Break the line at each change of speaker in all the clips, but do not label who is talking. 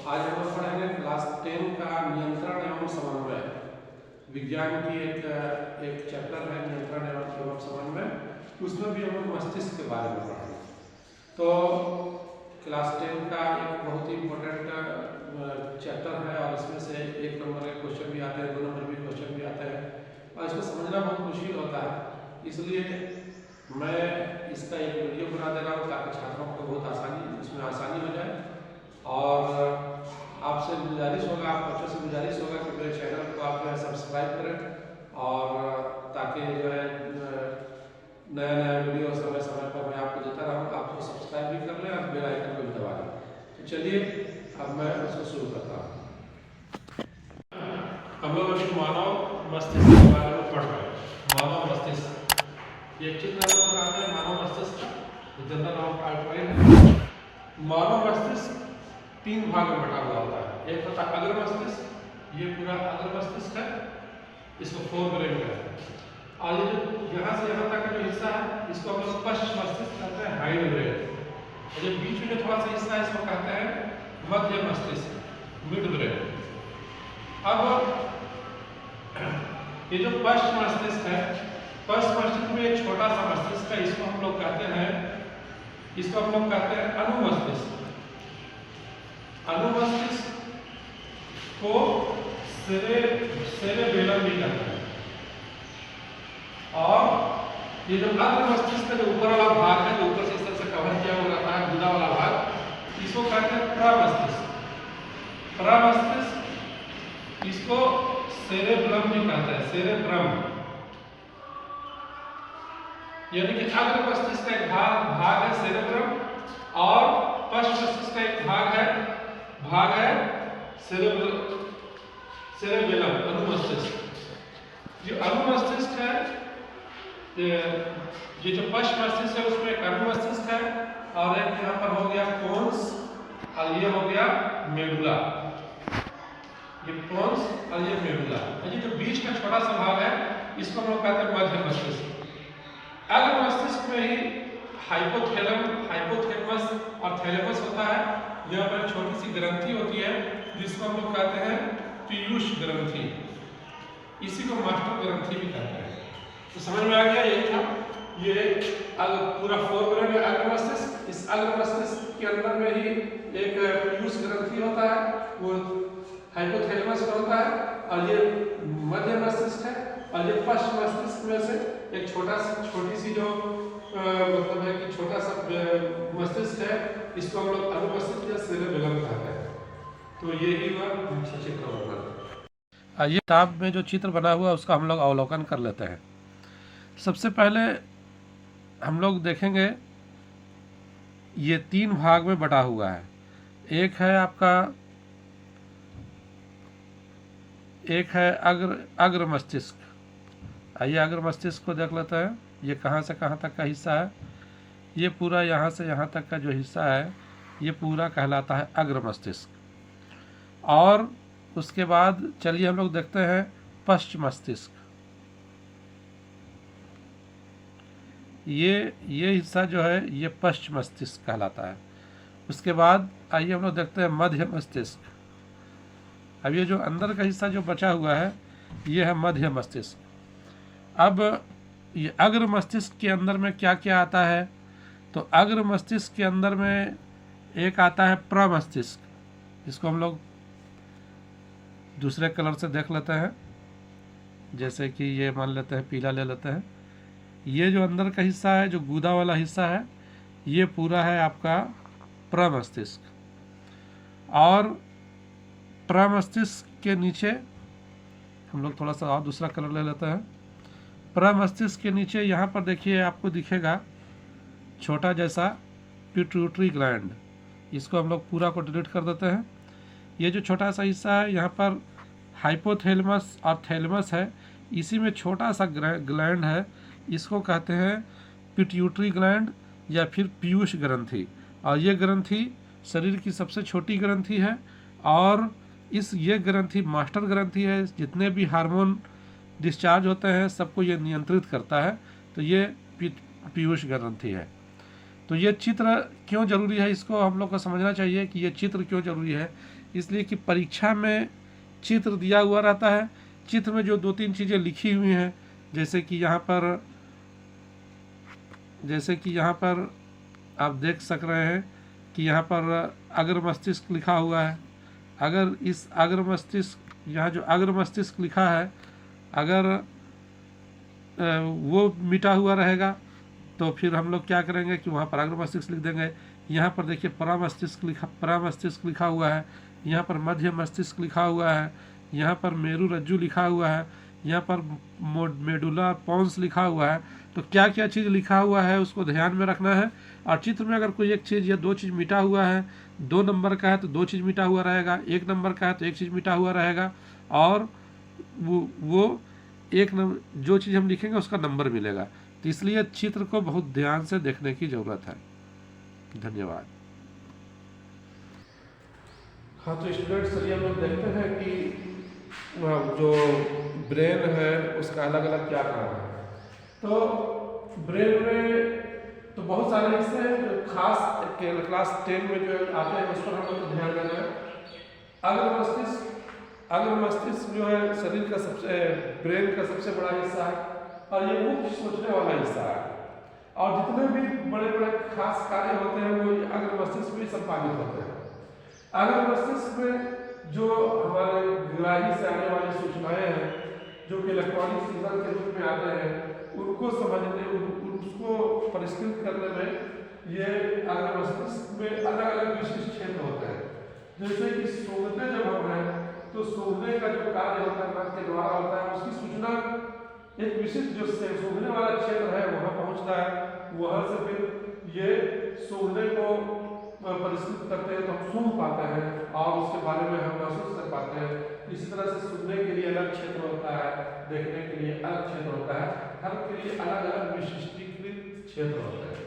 आज हम लोग पढ़ेंगे क्लास 10 का नियंत्रण एवं समन्वय। विज्ञान की एक चैप्टर है नियंत्रण एवं समन्वय, उसमें भी हम लोग मस्तिष्क के बारे में पढ़ेंगे। तो क्लास 10 का एक बहुत ही इम्पोर्टेंट चैप्टर है और इसमें से 1 नंबर के क्वेश्चन भी आते हैं, 2 नंबर भी क्वेश्चन भी आते हैं और इसको समझना बहुत मुश्किल होता है। इसलिए मैं इसका एक वीडियो बना दे रहा हूँ ताकि छात्रों को बहुत इसमें आसानी हो जाए। और आपसे गुजारिश होगा, आप बच्चों से गुजारिश होगा कि मेरे चैनल को आप जो है सब्सक्राइब करें और ताकि जो है नया नया वीडियो समय समय पर मैं आपको देता रहूँ। आप उसको सब्सक्राइब भी कर लें और बेल आइकन को भी दबा दें। तो चलिए अब मैं उसको शुरू करता हूँ। हम लोग अभी मानव मस्तिष्क के बारे में पढ़ रहे हैं। मानव मस्तिष्क, ये चित्र हम लोग बनाते हैं मानव मस्तिष्क का, जनरल हम पार्ट है। मानव मस्तिष्क 3 भाग में बटा हुआ होता है। एक होता है अग्र मस्तिष्क, ये पूरा अग्र मस्तिष्क है, इसको फोरब्रेन कहते हैं। और ये जो यहाँ से यहाँ तक का जो हिस्सा है इसको हम लोग पश्च मस्तिष्क कहते हैं, हाइंड ब्रेन। और जो बीच में जो थोड़ा सा हिस्सा है इसको कहते हैं मध्य मस्तिष्क, मिड ब्रेन। अब ये जो पश्च मस्तिष्क है, पश्च मस्तिष्क में एक छोटा सा मस्तिष्क है, इसको हम लोग कहते हैं अनुमस्तिष्क। अनुमस्तिष्क को सेरेबेलम भी कहते हैं। और ये जो अग्र मस्तिष्क का जो ऊपर वाला भाग है, जो ऊपर से इस तरह से कवर किया हुआ रहता है, गुदा वाला भाग, इसको कहते हैं प्रमस्तिष्क। प्रमस्तिष्क इसको सेरेब्रम भी कहते हैं, सेरेब्रम। यानी कि अग्र मस्तिष्क का एक भाग है सेरेब्रम और पश्च मस्तिष्क का एक भाग है सेरेबेलम, अनुमस्तिष्क। जो अनुमस्तिष्क है, ये जो पश्च मस्तिष्क है उसमें एक अनुमस्तिष्क है और एक यहाँ पर हो गया पोन्स और ये हो गया मेडुला। ये पोन्स और ये मेडुला। ये जो बीच का छोटा सा भाग है इसको हम लोग कहते हैं मध्य मस्तिष्क। अग्र मस्तिष्क में ही हाइपोथैलेमस और थैलेमस होता है। यहाँ पर छोटी सी ग्रंथि होती है जिसको हम लोग कहते हैं पीयूष ग्रंथि, इसी को मास्टर ग्रंथि भी कहते हैं। तो समझ में आ गया, यही था। ये पूरा फोरब्रेन है अग्र मस्तिष्क। इस अग्र मस्तिष्क के अंदर में ही एक पीयूष ग्रंथि होता है, वो हाइपोथैलेमस पर होता है। और ये मध्य मस्तिष्क है और ये पश्च मस्तिष्क में से एक छोटी सी जो मतलब है कि छोटा सा मस्तिष्क है, इसको हम लोग अनुमस्तिष्क या सेरेबेलम कहते हैं। तो ये ही वह सचित्र वर्णन। ये किताब में जो चित्र बना हुआ है उसका हम लोग अवलोकन कर लेते हैं। सबसे पहले हम लोग देखेंगे ये 3 भाग में बटा हुआ है। एक है अग्र मस्तिष्क। आइए अग्र मस्तिष्क को देख लेते हैं। ये कहाँ से कहाँ तक का हिस्सा है। ये पूरा यहाँ से यहाँ तक का जो हिस्सा है ये पूरा कहलाता है अग्र मस्तिष्क। और उसके बाद चलिए हम लोग देखते हैं पश्च मस्तिष्क। ये हिस्सा जो है ये पश्च मस्तिष्क कहलाता है। उसके बाद आइए हम लोग देखते हैं मध्य मस्तिष्क। अब ये जो अंदर का हिस्सा जो बचा हुआ है ये है मध्य मस्तिष्क। अब ये अग्र मस्तिष्क के अंदर में क्या क्या आता है, तो अग्र मस्तिष्क के अंदर में एक आता है प्रमस्तिष्क, जिसको हम लोग दूसरे कलर से देख लेते हैं। जैसे कि ये मान लेते हैं, पीला ले लेते हैं। ये जो अंदर का हिस्सा है, जो गूदा वाला हिस्सा है, ये पूरा है आपका प्रमस्तिष्क। और प्रमस्तिष्क के नीचे हम लोग थोड़ा सा और दूसरा कलर ले लेते हैं। प्रमस्तिष्क के नीचे यहाँ पर देखिए, आपको दिखेगा छोटा जैसा पिट्यूटरी ग्लैंड। इसको हम लोग पूरा को डिलीट कर देते हैं। ये जो छोटा सा हिस्सा है यहाँ पर हाइपोथैलेमस और थैलेमस है, इसी में छोटा सा ग्लैंड है, इसको कहते हैं पिट्यूटरी ग्लैंड या फिर पीयूष ग्रंथि। और ये ग्रंथि शरीर की सबसे छोटी ग्रंथि है और ये ग्रंथि मास्टर ग्रंथि है। जितने भी हार्मोन डिस्चार्ज होते हैं सबको ये नियंत्रित करता है। तो ये पीयूष ग्रंथि है। तो ये चित्र क्यों जरूरी है, इसको हम लोग को समझना चाहिए कि ये चित्र क्यों जरूरी है। इसलिए कि परीक्षा में चित्र दिया हुआ रहता है। चित्र में जो 2-3 चीज़ें लिखी हुई हैं, जैसे कि यहाँ पर आप देख सक रहे हैं कि यहाँ पर अग्र मस्तिष्क लिखा हुआ है। अगर इस अग्र मस्तिष्क, यहाँ जो अग्र मस्तिष्क लिखा है, अगर वो मिटा हुआ रहेगा तो फिर हम लोग क्या करेंगे कि वहाँ पर अग्र मस्तिष्क लिख देंगे। यहाँ पर देखिए परामस्तिष्क लिखा हुआ है, यहाँ पर मध्य मस्तिष्क लिखा हुआ है, यहाँ पर मेरु रज्जु लिखा हुआ है, यहाँ पर मेडुला पोंस लिखा हुआ है। तो क्या क्या चीज़ लिखा हुआ है उसको ध्यान में रखना है। और चित्र में अगर कोई एक चीज़ या 2 चीज़ मिटा हुआ है, 2 नंबर का है तो 2 चीज़ मिटा हुआ रहेगा, 1 नंबर का है तो 1 चीज़ मिटा हुआ रहेगा, और वो एक नंबर जो चीज़ हम लिखेंगे उसका नंबर मिलेगा। तो इसलिए चित्र को बहुत ध्यान से देखने की ज़रूरत है। धन्यवाद। हाँ, तो स्टूडेंट्स चलिए हम लोग देखते हैं कि जो ब्रेन है उसका अलग अलग क्या काम है। तो ब्रेन में तो बहुत सारे हिस्से हैं जो खास क्लास 10 में जो आते हैं उस पर हम लोग को ध्यान देना है। अग्र मस्तिष्क जो है शरीर का ब्रेन का सबसे बड़ा हिस्सा है और ये मुख्य सोचने वाला हिस्सा है। और जितने भी बड़े बड़े खास कार्य होते हैं वो अग्र मस्तिष्क में संपादित होते हैं। अग्र मस्तिष्क में जो हमारे ग्राही से आने वाली सूचनाएं हैं, जो कि इलेक्ट्रॉनिक सिग्नल के रूप में आते हैं, उनको समझने, उसको परिष्कृत करने में ये अग्र मस्तिष्क में अलग अलग विशिष्ट क्षेत्र होते हैं। जैसे कि सूंघते जब हम हैं तो सूंघने का जो कार्य होता है नाक के द्वारा होता है, उसकी सूचना एक विशिष्ट जो सूंघने वाला क्षेत्र है वहाँ पहुँचता है। वहाँ से फिर ये सूंघने को परिष्कृत करते हैं तो हम सूंघ पाते हैं और उसके बारे में हम महसूस कर पाते हैं। इसी तरह से सुनने के लिए अलग क्षेत्र होता है, देखने के लिए अलग क्षेत्र होता है, हर के लिए अलग अलग विशिष्टीकृत क्षेत्र होते हैं।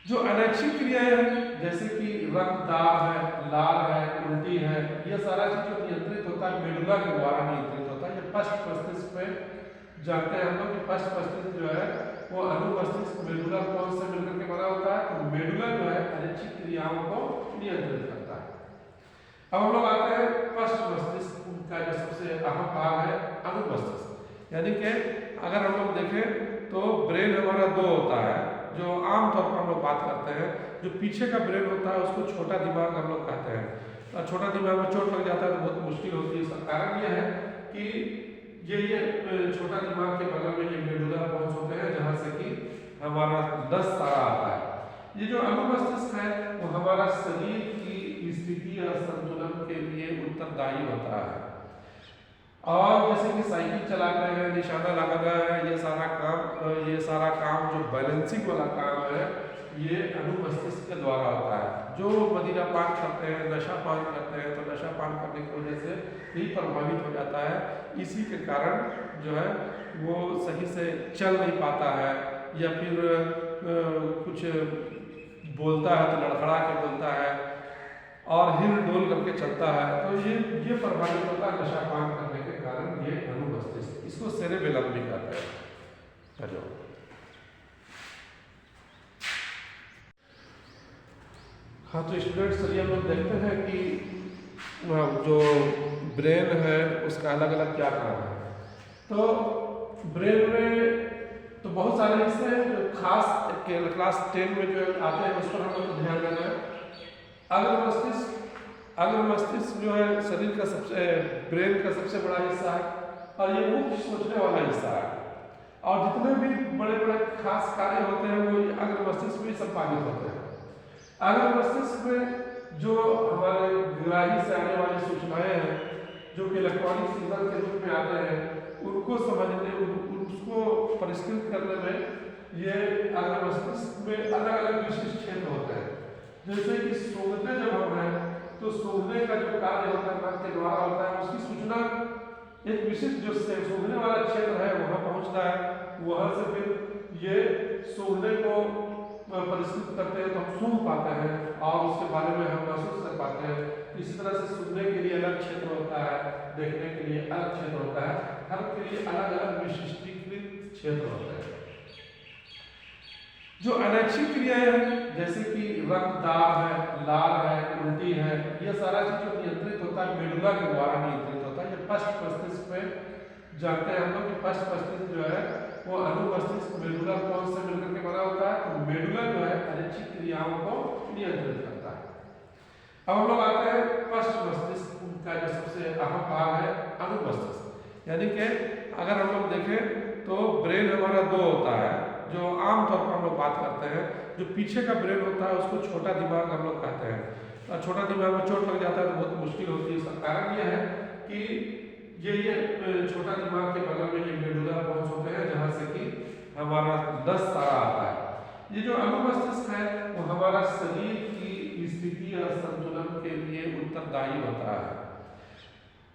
जो अनैच्छिक क्रियाएं हैं जैसे कि रक्तदाब है, लाल है, उल्टी है, ये सारा चीज जो नियंत्रित होता है मेडुला के द्वारा नियंत्रित होता है। ये पश्च मस्तिष्क में जानते हैं हम लोग कि पश्च मस्तिष्क जो है वो अनुमस्तिष्क मेडुला कौन से मिलकर के बना होता है। तो मेडुला जो है अनैच्छिक क्रियाओं को नियंत्रित करता है। अब हम लोग आते हैं पश्च मस्तिष्क का जो सबसे अहम भाग है अनुमस्तिष्क। यानी कि अगर हम लोग देखें तो ब्रेन हमारा 2 होता है जो आमतौर पर हम लोग बात करते हैं। जो पीछे का ब्रेन होता है उसको छोटा दिमाग हम लोग कहते हैं। और छोटा दिमाग में चोट लग जाता है तो बहुत मुश्किल होती है। इसका कारण यह है कि ये छोटा दिमाग के बगल में ये मेडुला पोंस होते हैं जहाँ से कि हमारा नस सारा आता है। ये जो अनुमस्तिष्क है वो हमारा शरीर की स्थिति और संतुलन के लिए उत्तरदायी होता है। और जैसे कि साइकिल चलाते हैं, निशाना लगाना है, ये सारा काम जो बैलेंसिंग वाला काम है ये अनुमस्तिष्क के द्वारा होता है। जो मदिरा पान करते हैं, नशा पान करते हैं तो नशा पान करने की वजह से भी प्रभावित हो जाता है। इसी के कारण जो है वो सही से चल नहीं पाता है या फिर कुछ बोलता है तो लड़खड़ा के बोलता है और हिल डोल करके चलता है। तो ये प्रभावित होता है नशा पान करने के कारण। ये अनुमस्तिष्क, इसको सेरेबेलम भी कहते हैं। हाँ, तो स्टूडेंट्स चलिए हम लोग देखते हैं कि जो ब्रेन है उसका अलग अलग क्या काम है। तो ब्रेन में तो बहुत सारे हिस्से हैं जो खास क्लास 10 में जो आते हैं उस पर हम लोग को ध्यान देना है। अग्र मस्तिष्क जो है शरीर का ब्रेन का सबसे बड़ा हिस्सा है और ये मुख्य सोचने वाला हिस्सा है। और जितने भी बड़े बड़े खास कार्य होते हैं वो अग्र मस्तिष्क में संपादित होते हैं। अग्र मस्तिष्क में जो हमारे ग्राही से आने वाली सूचनाएं हैं, जो कि इलेक्ट्रॉनिक सिग्नल के रूप में आते हैं, उनको समझने, उसको परिष्कृत करने में ये अग्र मस्तिष्क में अलग अलग विशिष्ट क्षेत्र होते हैं। जैसे कि सूंघते जब हम हैं तो सूंघने का जो कार्य होता है नाक के द्वारा होता है, उसकी सूचना एक विशिष्ट जो सूंघने वाला क्षेत्र है वहाँ पहुँचता है। वहाँ से फिर ये सूंघने को परिष्कृत करते हैं तो हम सूंघ पाते हैं और उसके बारे में हम महसूस कर पाते हैं। इसी तरह से सुनने के लिए अलग क्षेत्र होता है, देखने के लिए अलग क्षेत्र होता है, हर के लिए अलग अलग विशिष्टीकृत क्षेत्र होते हैं। जो अनैच्छिक क्रियाएं हैं जैसे कि रक्तदाब है, लाल है, उल्टी है, ये सारा चीज जो नियंत्रित होता है मेडुला के द्वारा नियंत्रित होता है। ये पश्च मस्तिष्क में जानते हैं हम लोग कि पश्च मस्तिष्क जो है वो अनुमस्तिष्क मेडुला कौन से मिलकर के बना होता है, तो मेडुला जो है अनैच्छिक क्रियाओं को नियंत्रित करता है। अब हम लोग आते हैं पश्च मस्तिष्क का जो सबसे अहम भाग है अनुमस्तिष्क, यानी कि अगर हम लोग देखें तो ब्रेन हमारा दो होता है, जो आमतौर पर हम लोग बात करते हैं। जो पीछे का ब्रेन होता है उसको छोटा दिमाग हम लोग कहते हैं। और छोटा दिमाग में चोट लग जाता है तो बहुत मुश्किल होती है। इसका कारण यह है कि ये छोटा दिमाग के बगल में ये मेडुला बोन्स होते हैं जहाँ से कि हमारा नस सारा आता है। ये जो अनुमस्तिष्क है वो हमारा शरीर की स्थिति और संतुलन के लिए उत्तरदायी होता है।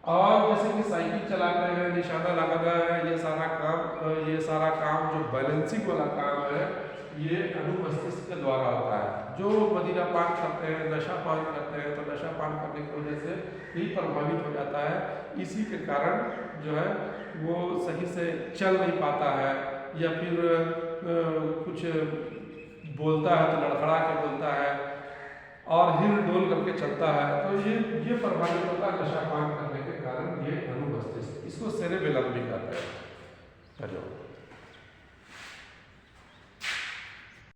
और जैसे कि साइकिल चलाते हैं, निशाना लगाना है, ये सारा काम जो बैलेंसिंग वाला काम है ये अनुमस्तिष्क के द्वारा होता है। जो मदिरा पान करते हैं, नशा पान करते हैं, तो नशा पान करने की वजह से ही प्रभावित हो जाता है। इसी के कारण जो है वो सही से चल नहीं पाता है, या फिर कुछ बोलता है तो लड़खड़ा के बोलता है और हिल डोल करके चलता है, तो ये प्रभावित होता है नशा पान करने के कारण। ये अनुमस्तिष्क, इसको सेरेबेलम भी कहते हैं।